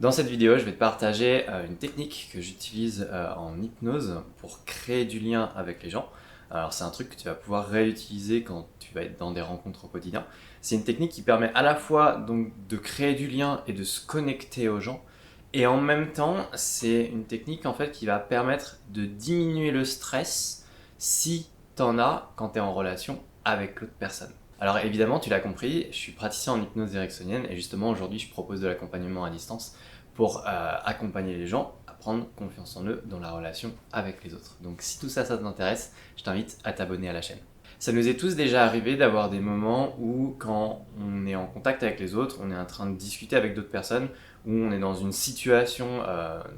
Dans cette vidéo, je vais te partager une technique que j'utilise en hypnose pour créer du lien avec les gens. Alors c'est un truc que tu vas pouvoir réutiliser quand tu vas être dans des rencontres au quotidien. C'est une technique qui permet à la fois donc de créer du lien et de se connecter aux gens. Et en même temps, c'est une technique en fait qui va permettre de diminuer le stress si tu en as quand tu es en relation avec l'autre personne. Alors évidemment, tu l'as compris, je suis praticien en hypnose ericksonienne et justement aujourd'hui je propose de l'accompagnement à distance pour accompagner les gens à prendre confiance en eux dans la relation avec les autres. Donc si tout ça, ça t'intéresse, je t'invite à t'abonner à la chaîne. Ça nous est tous déjà arrivé d'avoir des moments où quand on est en contact avec les autres, on est en train de discuter avec d'autres personnes, où on est dans une situation,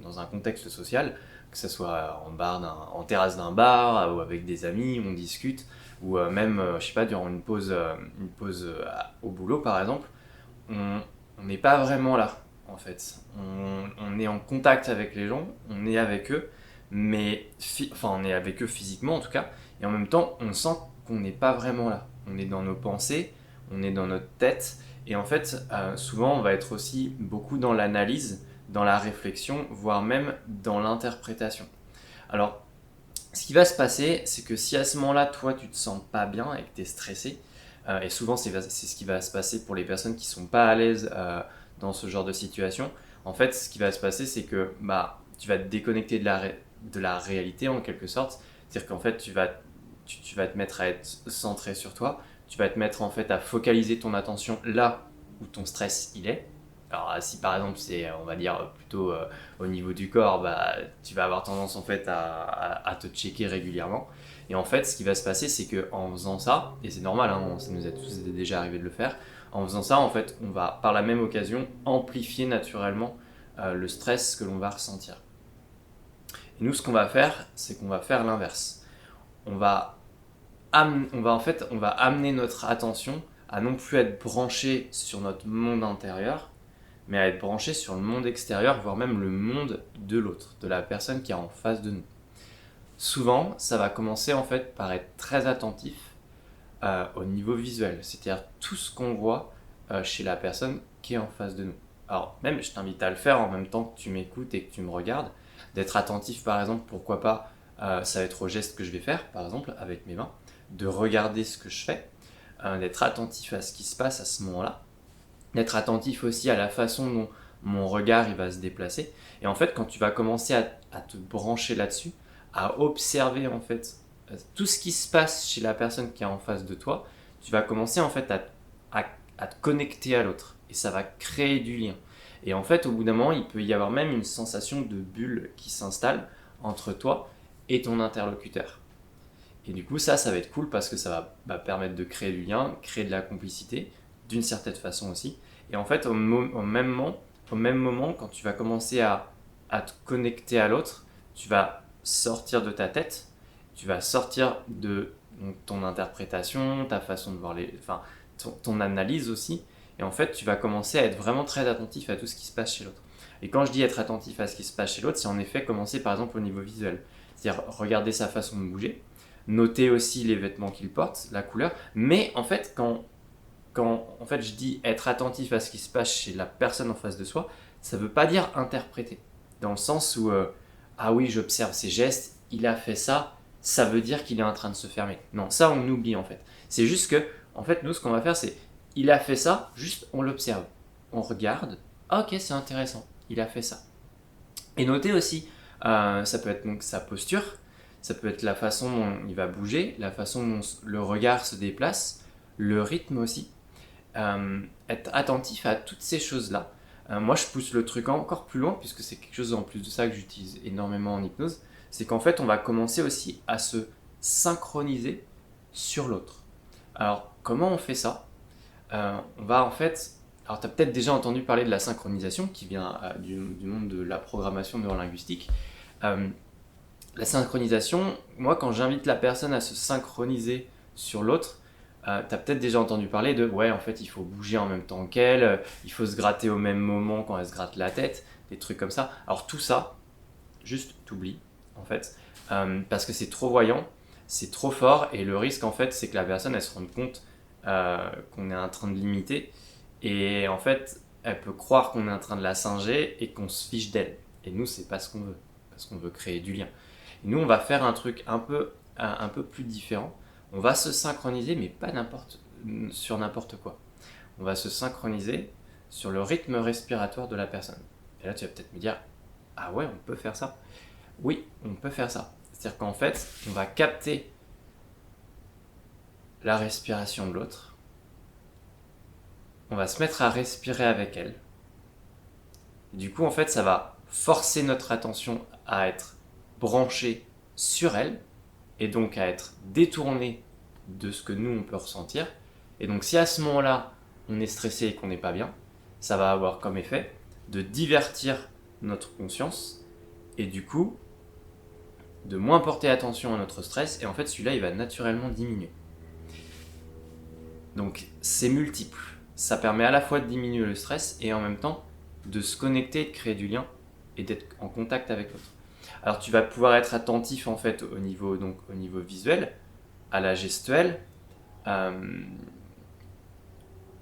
dans un contexte social, que ce soit en terrasse d'un bar, ou avec des amis, on discute, ou même, je sais pas, durant une pause au boulot par exemple, on n'est pas vraiment là en fait. On est en contact avec les gens, on est avec eux, enfin on est avec eux physiquement en tout cas, et en même temps on sent qu'on n'est pas vraiment là. On est dans nos pensées, on est dans notre tête, et en fait souvent on va être aussi beaucoup dans l'analyse, dans la réflexion, voire même dans l'interprétation. Alors ce qui va se passer, c'est que si à ce moment-là, toi, tu te sens pas bien et que tu es stressé, et souvent c'est ce qui va se passer pour les personnes qui sont pas à l'aise dans ce genre de situation, en fait, ce qui va se passer, c'est que tu vas te déconnecter de la réalité en quelque sorte. C'est-à-dire qu'en fait, tu vas te mettre à être centré sur toi, tu vas te mettre en fait à focaliser ton attention là où ton stress il est. Alors si par exemple c'est on va dire plutôt au niveau du corps, tu vas avoir tendance en fait à te checker régulièrement. Et en fait ce qui va se passer c'est que en faisant ça, et c'est normal, hein, ça nous est tous déjà arrivé de le faire, en faisant ça en fait on va par la même occasion amplifier naturellement le stress que l'on va ressentir. Et nous ce qu'on va faire c'est qu'on va faire l'inverse. On va, on va amener notre attention à non plus être branché sur notre monde intérieur, mais à être branché sur le monde extérieur, voire même le monde de l'autre, de la personne qui est en face de nous. Souvent, ça va commencer en fait par être très attentif au niveau visuel, c'est-à-dire tout ce qu'on voit chez la personne qui est en face de nous. Alors même, je t'invite à le faire en même temps que tu m'écoutes et que tu me regardes, d'être attentif par exemple, pourquoi pas, ça va être au geste que je vais faire, par exemple avec mes mains, de regarder ce que je fais, d'être attentif à ce qui se passe à ce moment-là, d'être attentif aussi à la façon dont mon regard il va se déplacer. Et en fait, quand tu vas commencer à te brancher là-dessus, à observer en fait tout ce qui se passe chez la personne qui est en face de toi, tu vas commencer en fait à, à te connecter à l'autre. Et ça va créer du lien. Et en fait, au bout d'un moment, il peut y avoir même une sensation de bulle qui s'installe entre toi et ton interlocuteur. Et du coup, ça va être cool parce que ça va permettre de créer du lien, créer de la complicité, d'une certaine façon aussi. Et en fait, au même moment, quand tu vas commencer à te connecter à l'autre, tu vas sortir de ta tête, tu vas sortir de donc, ton interprétation, ta façon de voir enfin, ton analyse aussi. Et en fait, tu vas commencer à être vraiment très attentif à tout ce qui se passe chez l'autre. Et quand je dis être attentif à ce qui se passe chez l'autre, c'est en effet commencer par exemple au niveau visuel. C'est-à-dire regarder sa façon de bouger, noter aussi les vêtements qu'il porte, la couleur. Mais en fait, quand en fait, je dis être attentif à ce qui se passe chez la personne en face de soi, ça ne veut pas dire interpréter. Dans le sens où, ah oui, j'observe ses gestes, il a fait ça, ça veut dire qu'il est en train de se fermer. Non, ça on oublie en fait. C'est juste que, en fait, nous ce qu'on va faire, c'est, il a fait ça, juste on l'observe. On regarde, ah, ok, c'est intéressant, il a fait ça. Et noter aussi, ça peut être donc sa posture, ça peut être la façon dont il va bouger, la façon dont le regard se déplace, le rythme aussi. Être attentif à toutes ces choses-là. Moi, je pousse le truc encore plus loin, puisque c'est quelque chose en plus de ça que j'utilise énormément en hypnose, c'est qu'en fait, on va commencer aussi à se synchroniser sur l'autre. Alors, comment on fait ça? On va en fait... Alors, tu as peut-être déjà entendu parler de la synchronisation, qui vient du monde de la programmation neurolinguistique. La synchronisation, moi, quand j'invite la personne à se synchroniser sur l'autre, t'as peut-être déjà entendu parler de ouais, en fait, il faut bouger en même temps qu'elle, il faut se gratter au même moment quand elle se gratte la tête, des trucs comme ça. Alors, tout ça, juste t'oublies, en fait, parce que c'est trop voyant, c'est trop fort, et le risque, en fait, c'est que la personne, elle se rende compte qu'on est en train de l'imiter, et en fait, elle peut croire qu'on est en train de la singer et qu'on se fiche d'elle. Et nous, c'est pas ce qu'on veut, parce qu'on veut créer du lien. Et nous, on va faire un truc un peu plus différent. On va se synchroniser, mais pas sur n'importe quoi. On va se synchroniser sur le rythme respiratoire de la personne. Et là, tu vas peut-être me dire, ah ouais, on peut faire ça. Oui, on peut faire ça. C'est-à-dire qu'en fait, on va capter la respiration de l'autre. On va se mettre à respirer avec elle. Et du coup, en fait, ça va forcer notre attention à être branchée sur elle et donc à être détournée de ce que nous, on peut ressentir. Et donc, si à ce moment-là, on est stressé et qu'on n'est pas bien, ça va avoir comme effet de divertir notre conscience et du coup, de moins porter attention à notre stress et en fait, celui-là, il va naturellement diminuer. Donc, c'est multiple. Ça permet à la fois de diminuer le stress et en même temps de se connecter, de créer du lien et d'être en contact avec l'autre. Alors tu vas pouvoir être attentif en fait au niveau visuel, à la gestuelle, à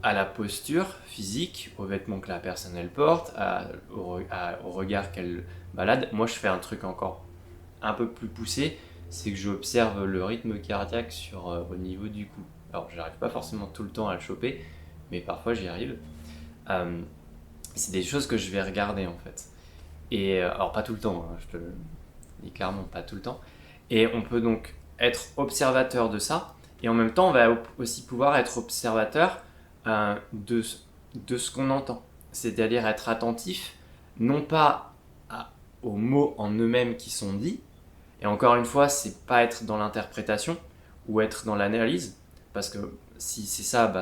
la posture physique, aux vêtements que la personne elle porte, au regard qu'elle balade. Moi je fais un truc encore un peu plus poussé, c'est que j'observe le rythme cardiaque au niveau du cou. Alors j'arrive pas forcément tout le temps à le choper, mais parfois j'y arrive. C'est des choses que je vais regarder en fait. Et alors pas tout le temps, hein, je te le dis clairement, pas tout le temps. Et on peut donc être observateur de ça, et en même temps on va aussi pouvoir être observateur de ce qu'on entend. C'est-à-dire être attentif, non pas aux mots en eux-mêmes qui sont dits, et encore une fois, c'est pas être dans l'interprétation ou être dans l'analyse, parce que si c'est ça,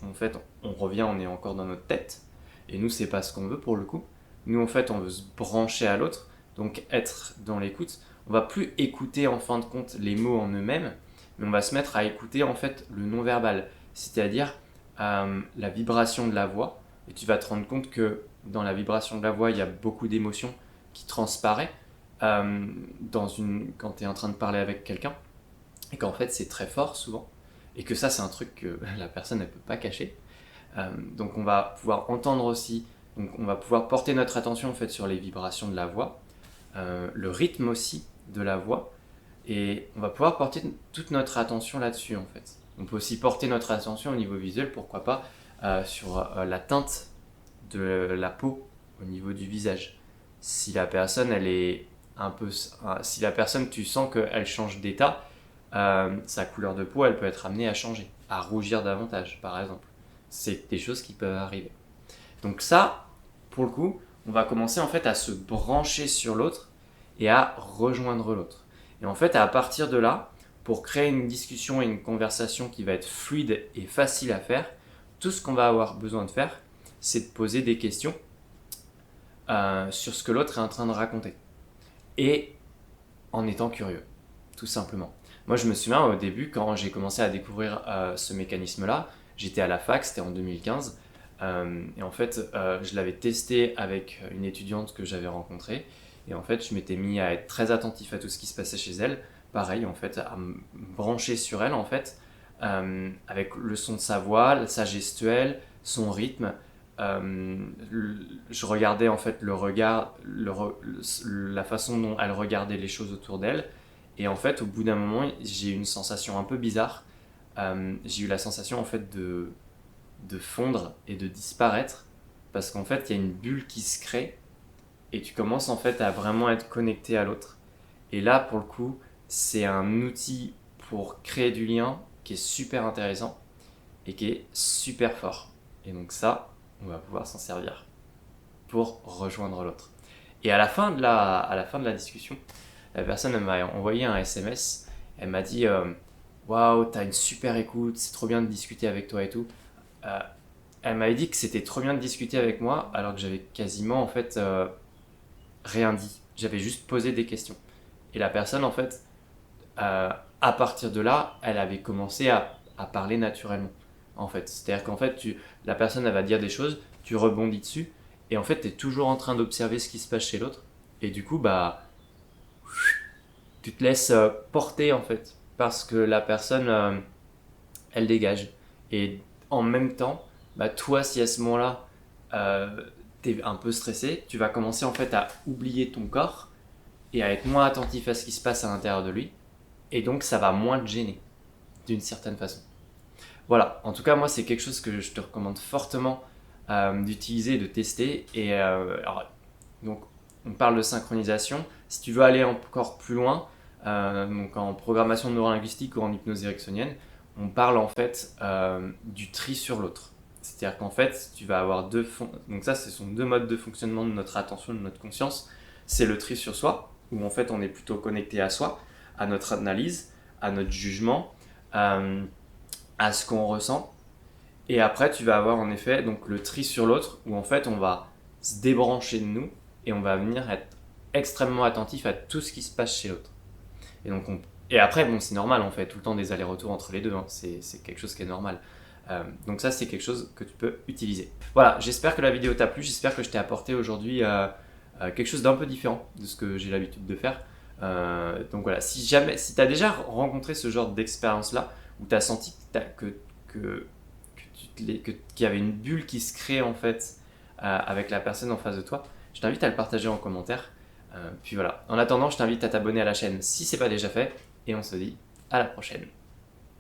en fait, on est encore dans notre tête, et nous, c'est pas ce qu'on veut pour le coup. Nous, en fait, on veut se brancher à l'autre, donc être dans l'écoute. On va plus écouter en fin de compte les mots en eux-mêmes, mais on va se mettre à écouter en fait le non-verbal, c'est-à-dire la vibration de la voix. Et tu vas te rendre compte que dans la vibration de la voix, il y a beaucoup d'émotions qui transparaissent quand tu es en train de parler avec quelqu'un, et qu'en fait c'est très fort souvent, et que ça c'est un truc que la personne ne peut pas cacher. Donc on va pouvoir entendre aussi, donc on va pouvoir porter notre attention en fait sur les vibrations de la voix, le rythme aussi de la voix, et on va pouvoir porter toute notre attention là-dessus en fait. On peut aussi porter notre attention au niveau visuel, pourquoi pas, sur la teinte de la peau au niveau du visage. Si la personne elle est si la personne tu sens qu'elle change d'état, sa couleur de peau elle peut être amenée à changer, à rougir davantage par exemple. C'est des choses qui peuvent arriver. Donc ça, pour le coup, on va commencer en fait à se brancher sur l'autre et à rejoindre l'autre. Et en fait, à partir de là, pour créer une discussion et une conversation qui va être fluide et facile à faire, tout ce qu'on va avoir besoin de faire, c'est de poser des questions sur ce que l'autre est en train de raconter. Et en étant curieux, tout simplement. Moi, je me souviens au début, quand j'ai commencé à découvrir ce mécanisme-là, j'étais à la fac, c'était en 2015, et en fait, je l'avais testé avec une étudiante que j'avais rencontrée, et en fait, je m'étais mis à être très attentif à tout ce qui se passait chez elle, pareil, en fait, à me brancher sur elle, en fait, avec le son de sa voix, sa gestuelle, son rythme. Je regardais en fait le regard, la façon dont elle regardait les choses autour d'elle, et en fait, au bout d'un moment, j'ai eu une sensation un peu bizarre. J'ai eu la sensation en fait de fondre et de disparaître, parce qu'en fait il y a une bulle qui se crée et tu commences en fait à vraiment être connecté à l'autre. Et là pour le coup c'est un outil pour créer du lien qui est super intéressant et qui est super fort. Et donc ça, on va pouvoir s'en servir pour rejoindre l'autre. Et à la fin de la discussion, la personne elle m'a envoyé un SMS. Elle m'a dit waouh, t'as une super écoute, c'est trop bien de discuter avec toi et tout. Elle m'avait dit que c'était trop bien de discuter avec moi, alors que j'avais quasiment en fait rien dit. J'avais juste posé des questions. Et la personne en fait, à partir de là, elle avait commencé à parler naturellement. En fait, c'est-à-dire qu'en fait, la personne elle va dire des choses, tu rebondis dessus, et en fait, tu es toujours en train d'observer ce qui se passe chez l'autre, et du coup, tu te laisses porter en fait, parce que la personne, elle dégage. Et en même temps, toi, si à ce moment-là, tu es un peu stressé, tu vas commencer en fait à oublier ton corps et à être moins attentif à ce qui se passe à l'intérieur de lui. Et donc ça va moins te gêner, d'une certaine façon. Voilà, en tout cas moi c'est quelque chose que je te recommande fortement d'utiliser, de tester. Et alors, donc on parle de synchronisation. Si tu veux aller encore plus loin, donc en programmation neurolinguistique ou en hypnose ericksonienne, on parle en fait du tri sur l'autre. C'est-à-dire qu'en fait, tu vas avoir donc ça, ce sont deux modes de fonctionnement de notre attention, de notre conscience. C'est le tri sur soi, où en fait on est plutôt connecté à soi, à notre analyse, à notre jugement, à ce qu'on ressent. Et après, tu vas avoir en effet donc le tri sur l'autre, où en fait on va se débrancher de nous et on va venir être extrêmement attentif à tout ce qui se passe chez l'autre. Et, donc et après, bon, c'est normal, on fait tout le temps des allers-retours entre les deux, hein. C'est quelque chose qui est normal. Donc ça, c'est quelque chose que tu peux utiliser. Voilà, j'espère que la vidéo t'a plu, j'espère que je t'ai apporté aujourd'hui quelque chose d'un peu différent de ce que j'ai l'habitude de faire. Donc voilà, si tu as déjà rencontré ce genre d'expérience-là, où tu as senti qu'il y avait une bulle qui se crée en fait avec la personne en face de toi, je t'invite à le partager en commentaire. Puis voilà, en attendant, je t'invite à t'abonner à la chaîne si ce n'est pas déjà fait, et on se dit à la prochaine.